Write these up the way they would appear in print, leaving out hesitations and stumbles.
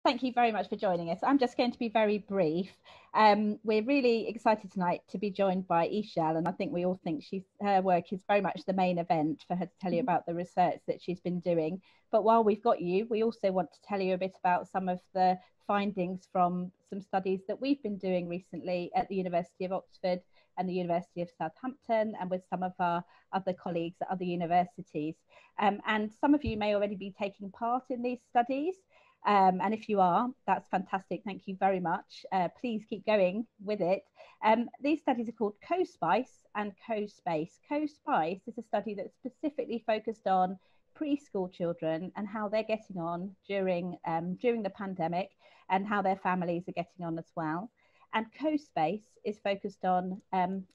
thank you very much for joining us. I'm just going to be very brief. We're really excited tonight to be joined by Eshal, and I think we all think her work is very much the main event for her to tell you about the research that she's been doing. But while we've got you, we also want to tell you a bit about some of the findings from some studies that we've been doing recently at the University of Oxford and the University of Southampton, and with some of our other colleagues at other universities. And some of you may already be taking part in these studies. And if you are, that's fantastic. Thank you very much. Please keep going with it. These studies are called CoSpice and CoSpace. CoSpice is a study that's specifically focused on preschool children and how they're getting on during the pandemic, and how their families are getting on as well. And CoSpace is focused on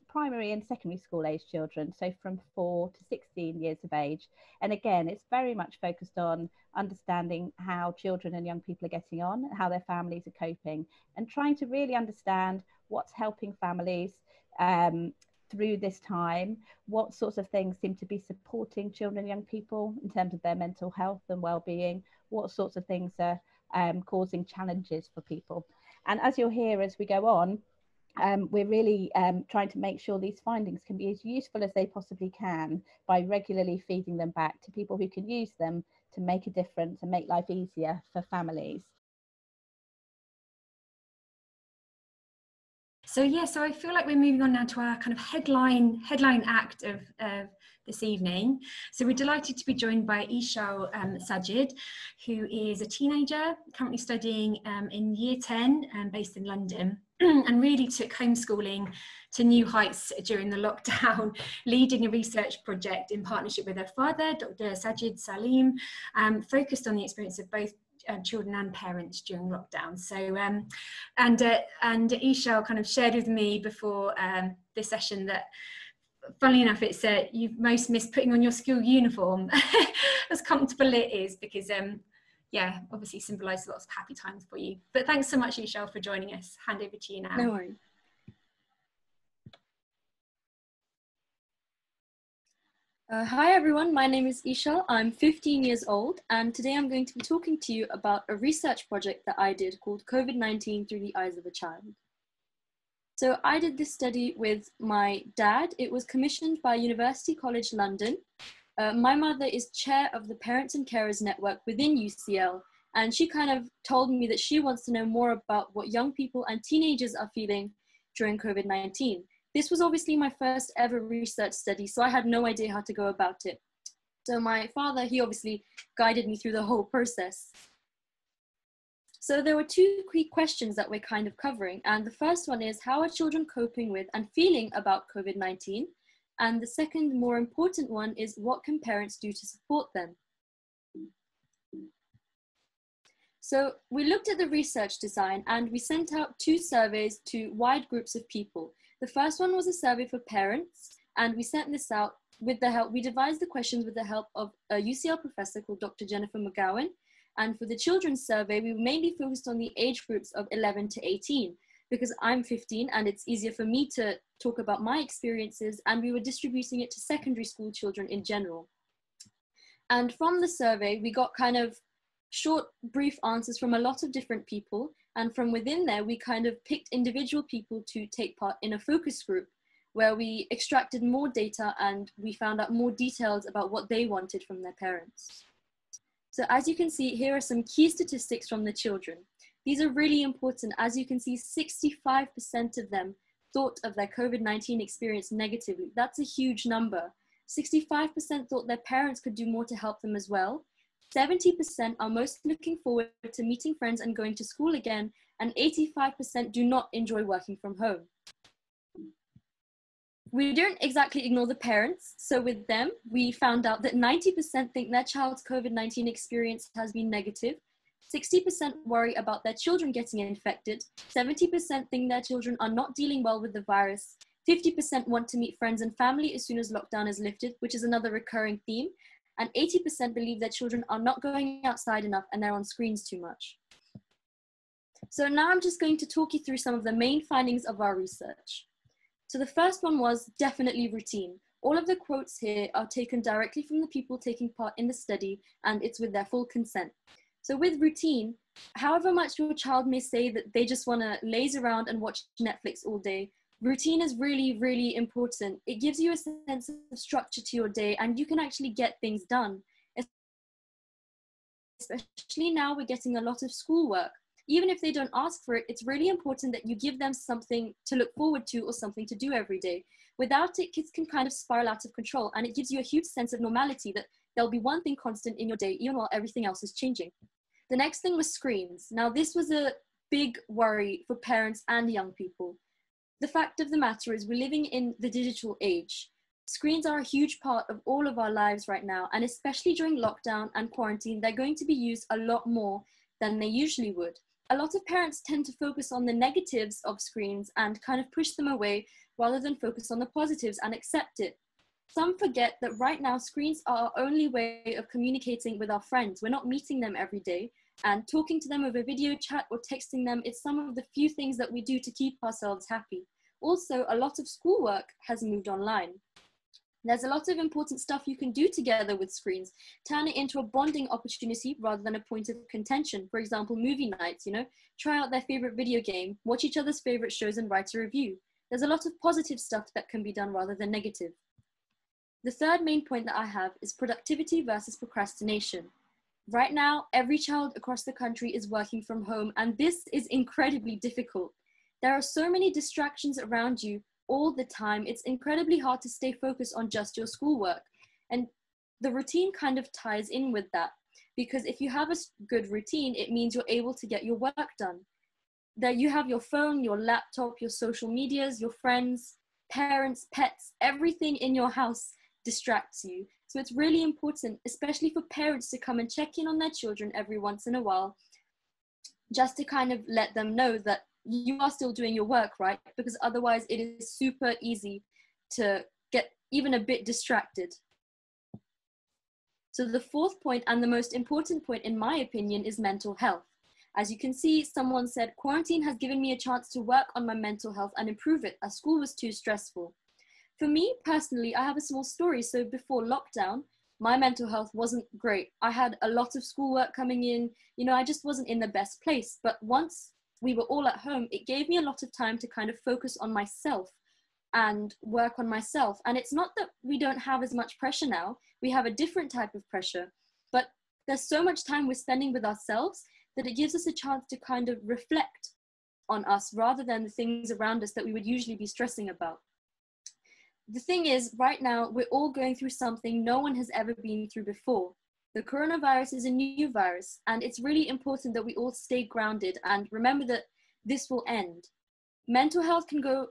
primary and secondary school age children, so from 4 to 16 years of age. And again, it's very much focused on understanding how children and young people are getting on, how their families are coping, and trying to really understand what's helping families through this time, what sorts of things seem to be supporting children and young people in terms of their mental health and well-being, what sorts of things are causing challenges for people. And as you'll hear as we go on, we're really trying to make sure these findings can be as useful as they possibly can by regularly feeding them back to people who can use them to make a difference and make life easier for families. So I feel like we're moving on now to our kind of headline act of this evening. So we're delighted to be joined by Eshal Sajid, who is a teenager currently studying in year 10 based in London, and really took homeschooling to new heights during the lockdown, leading a research project in partnership with her father, Dr. Sajid Salim, focused on the experience of both children and parents during lockdown. So and Eshal kind of shared with me before this session that, funnily enough, it's you've most missed putting on your school uniform, as comfortable it is, because yeah, obviously symbolises lots of happy times for you. But thanks so much, Eshal, for joining us. Hand over to you now. No worries. Hi everyone, my name is Eshal. I'm 15 years old, and today I'm going to be talking to you about a research project that I did called COVID-19 Through the Eyes of a Child. So I did this study with my dad. It was commissioned by University College London. My mother is chair of the Parents and Carers Network within UCL, and she kind of told me that she wants to know more about what young people and teenagers are feeling during COVID-19. This was obviously my first ever research study, so I had no idea how to go about it. So my father, he obviously guided me through the whole process. So there were two key questions that we're kind of covering. And the first one is, how are children coping with and feeling about COVID-19? And the second, more important one, is what can parents do to support them? So we looked at the research design and we sent out 2 surveys to wide groups of people. The first one was a survey for parents, and we sent this out with the help, we devised the questions with the help of a UCL professor called Dr. Jennifer McGowan. And for the children's survey, we mainly focused on the age groups of 11 to 18, because I'm 15 and it's easier for me to talk about my experiences, and we were distributing it to secondary school children in general. And from the survey, we got kind of short, brief answers from a lot of different people. And from within there, we kind of picked individual people to take part in a focus group where we extracted more data and we found out more details about what they wanted from their parents. So as you can see, here are some key statistics from the children. These are really important. As you can see, 65% of them thought of their COVID-19 experience negatively. That's a huge number. 65% thought their parents could do more to help them as well. 70% are most looking forward to meeting friends and going to school again, and 85% do not enjoy working from home. We don't exactly ignore the parents, so with them, we found out that 90% think their child's COVID-19 experience has been negative, 60% worry about their children getting infected, 70% think their children are not dealing well with the virus, 50% want to meet friends and family as soon as lockdown is lifted, which is another recurring theme, and 80% believe their children are not going outside enough and they're on screens too much. So now I'm just going to talk you through some of the main findings of our research. So the first one was definitely routine. All of the quotes here are taken directly from the people taking part in the study, and it's with their full consent. So with routine, However much your child may say that they just want to laze around and watch Netflix all day, routine is really, really important. It gives you a sense of structure to your day, and you can actually get things done. Especially now we're getting a lot of schoolwork. Even if they don't ask for it, it's really important that you give them something to look forward to or something to do every day. Without it, kids can kind of spiral out of control, and it gives you a huge sense of normality that there'll be one thing constant in your day, even while everything else is changing. The next thing was screens. Now, this was a big worry for parents and young people. The fact of the matter is we're living in the digital age. Screens are a huge part of all of our lives right now, and especially during lockdown and quarantine, they're going to be used a lot more than they usually would. A lot of parents tend to focus on the negatives of screens and kind of push them away rather than focus on the positives and accept it. Some forget that right now screens are our only way of communicating with our friends. We're not meeting them every day, and talking to them over video chat or texting them is some of the few things that we do to keep ourselves happy. Also, a lot of schoolwork has moved online. There's a lot of important stuff you can do together with screens. Turn it into a bonding opportunity rather than a point of contention. For example, movie nights, try out their favorite video game, watch each other's favorite shows and write a review. There's a lot of positive stuff that can be done rather than negative. The third main point that I have is productivity versus procrastination. Right now, every child across the country is working from home, and this is incredibly difficult. There are so many distractions around you all the time. It's incredibly hard to stay focused on just your schoolwork. And the routine kind of ties in with that, because if you have a good routine, it means you're able to get your work done. That you have your phone, your laptop, your social medias, your friends, parents, pets, everything in your house distracts you. So it's really important, especially for parents, to come and check in on their children every once in a while, just to kind of let them know that you are still doing your work, right? Because otherwise it is super easy to get even a bit distracted. So the fourth point, and the most important point in my opinion, is mental health. As you can see, someone said, quarantine has given me a chance to work on my mental health and improve it as school was too stressful. For me personally, I have a small story. So before lockdown, my mental health wasn't great. I had a lot of schoolwork coming in, I just wasn't in the best place. But once we were all at home, it gave me a lot of time to kind of focus on myself and work on myself. And it's not that we don't have as much pressure now. We have a different type of pressure, but there's so much time we're spending with ourselves that it gives us a chance to kind of reflect on us rather than the things around us that we would usually be stressing about. The thing is, right now, we're all going through something no one has ever been through before. The coronavirus is a new virus, and it's really important that we all stay grounded and remember that this will end. Mental health can go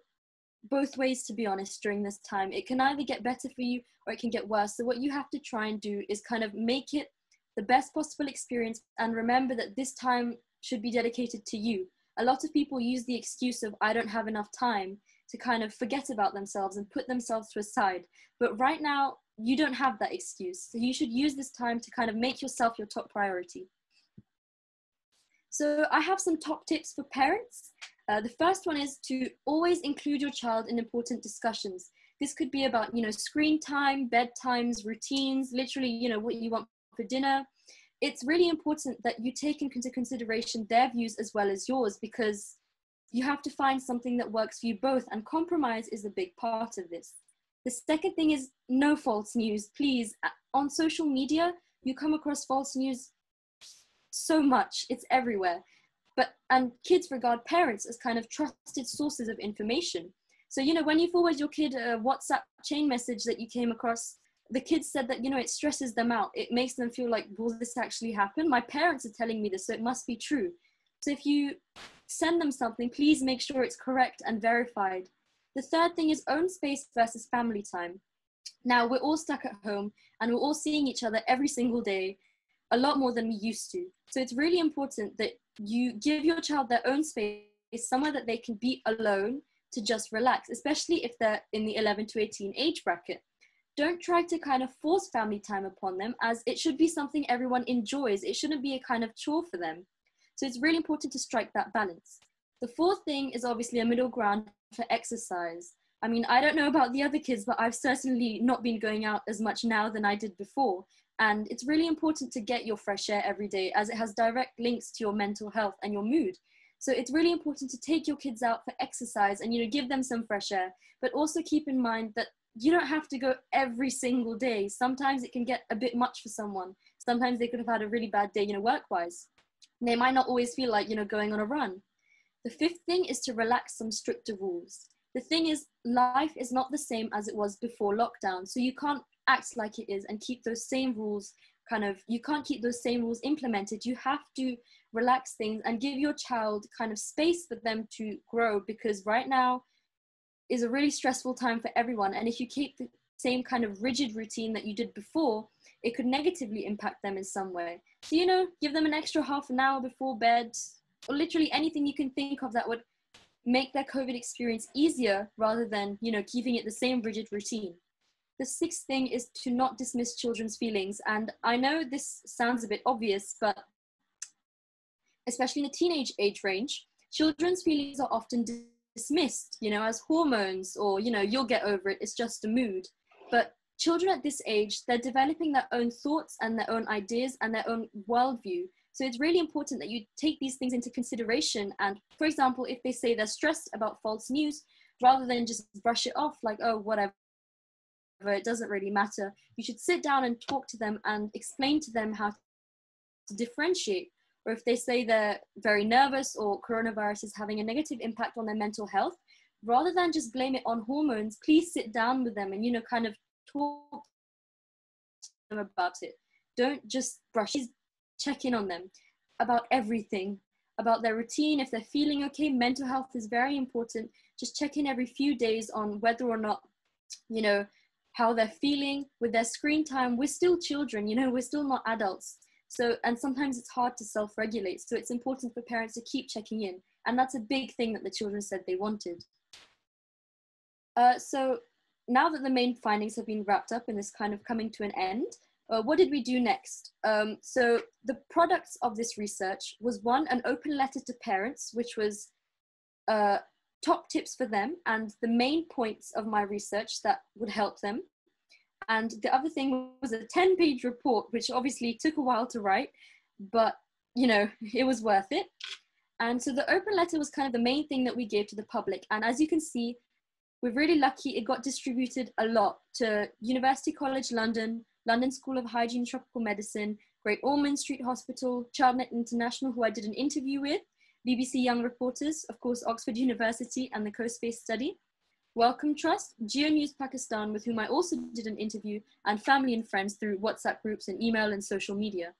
both ways, to be honest, during this time. It can either get better for you or it can get worse. So what you have to try and do is kind of make it the best possible experience, and remember that this time should be dedicated to you. A lot of people use the excuse of I don't have enough time to kind of forget about themselves and put themselves to a side. But right now, you don't have that excuse. So you should use this time to kind of make yourself your top priority. So I have some top tips for parents. The first one is to always include your child in important discussions. This could be about, screen time, bedtimes, routines, literally, what you want for dinner. It's really important that you take into consideration their views as well as yours, because you have to find something that works for you both, and compromise is a big part of this. The second thing is no false news, please. On social media, you come across false news so much, it's everywhere. And kids regard parents as kind of trusted sources of information. So, when you forward your kid a WhatsApp chain message that you came across, the kids said that, it stresses them out. It makes them feel like, will this actually happen? My parents are telling me this, so it must be true. So if you send them something, please make sure it's correct and verified. The third thing is own space versus family time. Now, we're all stuck at home and we're all seeing each other every single day, a lot more than we used to. So it's really important that you give your child their own space, somewhere that they can be alone to just relax, especially if they're in the 11 to 18 age bracket. Don't try to kind of force family time upon them, as it should be something everyone enjoys. It shouldn't be a kind of chore for them. So it's really important to strike that balance. The fourth thing is obviously a middle ground for exercise. I mean, I don't know about the other kids, but I've certainly not been going out as much now than I did before. And it's really important to get your fresh air every day, as it has direct links to your mental health and your mood. So it's really important to take your kids out for exercise and, give them some fresh air, but also keep in mind that you don't have to go every single day. Sometimes it can get a bit much for someone. Sometimes they could have had a really bad day, work-wise. They might not always feel like, going on a run. The fifth thing is to relax some stricter rules. The thing is, life is not the same as it was before lockdown. So you can't act like it is and keep those same rules you can't keep those same rules implemented. You have to relax things and give your child kind of space for them to grow, because right now is a really stressful time for everyone. And if you keep the same kind of rigid routine that you did before, it could negatively impact them in some way. So, give them an extra half an hour before bed, or literally anything you can think of that would make their COVID experience easier rather than, keeping it the same rigid routine. The sixth thing is to not dismiss children's feelings. And I know this sounds a bit obvious, but especially in the teenage age range, children's feelings are often dismissed, as hormones, or, you'll get over it, it's just a mood. But children at this age, they're developing their own thoughts and their own ideas and their own worldview. So it's really important that you take these things into consideration. And for example, if they say they're stressed about false news, rather than just brush it off like, oh, whatever, it doesn't really matter, you should sit down and talk to them and explain to them how to differentiate. Or if they say they're very nervous or coronavirus is having a negative impact on their mental health, rather than just blame it on hormones, please sit down with them and, kind of talk to them about it. Don't just brush, check in on them about everything, about their routine, if they're feeling okay. Mental health is very important. Just check in every few days on whether or not, how they're feeling. With their screen time, we're still children, we're still not adults. So, and sometimes it's hard to self-regulate. So it's important for parents to keep checking in. And that's a big thing that the children said they wanted. So now that the main findings have been wrapped up and this kind of coming to an end, what did we do next? So the products of this research was, one, an open letter to parents, which was top tips for them and the main points of my research that would help them. And the other thing was a 10-page report, which obviously took a while to write, but, it was worth it. And so the open letter was kind of the main thing that we gave to the public. And as you can see, we're really lucky. It got distributed a lot to University College London, London School of Hygiene and Tropical Medicine, Great Ormond Street Hospital, ChildNet International, who I did an interview with, BBC Young Reporters, of course, Oxford University and the Co-Space Study, Wellcome Trust, Geo News Pakistan, with whom I also did an interview, and family and friends through WhatsApp groups and email and social media.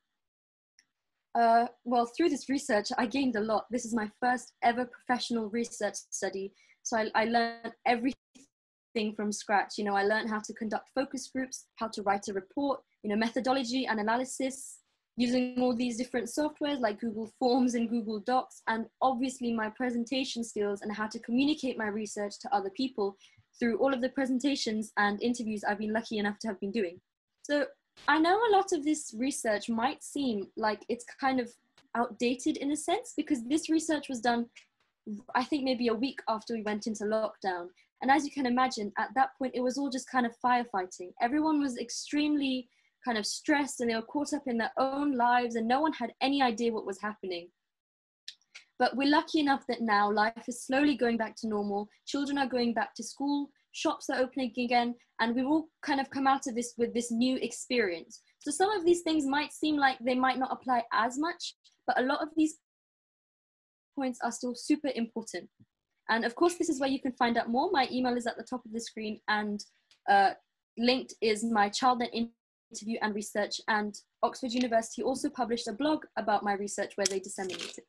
Well, through this research, I gained a lot. This is my first ever professional research study. So I learned everything from scratch. I learned how to conduct focus groups, how to write a report, methodology and analysis, using all these different softwares like Google Forms and Google Docs, and obviously my presentation skills and how to communicate my research to other people through all of the presentations and interviews I've been lucky enough to have been doing. So I know a lot of this research might seem like it's kind of outdated in a sense, because this research was done, I think, maybe a week after we went into lockdown. And as you can imagine, at that point, it was all just kind of firefighting. Everyone was extremely kind of stressed and they were caught up in their own lives and no one had any idea what was happening. But we're lucky enough that now life is slowly going back to normal. Children are going back to school, shops are opening again, and we've all kind of come out of this with this new experience. So some of these things might seem like they might not apply as much, but a lot of these points are still super important. And of course, this is where you can find out more. My email is at the top of the screen, and linked is my ChildNet interview and research, and Oxford University also published a blog about my research where they disseminate it.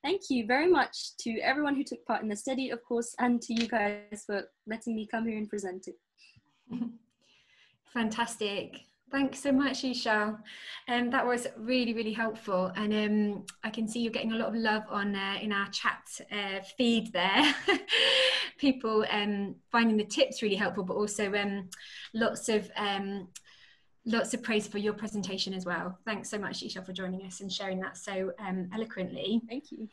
Thank you very much to everyone who took part in the study, of course, and to you guys for letting me come here and present it. Fantastic. Thanks so much, Eshal. That was really, really helpful. And I can see you're getting a lot of love on in our chat feed there. People finding the tips really helpful, but also lots of praise for your presentation as well. Thanks so much, Eshal, for joining us and sharing that so eloquently. Thank you.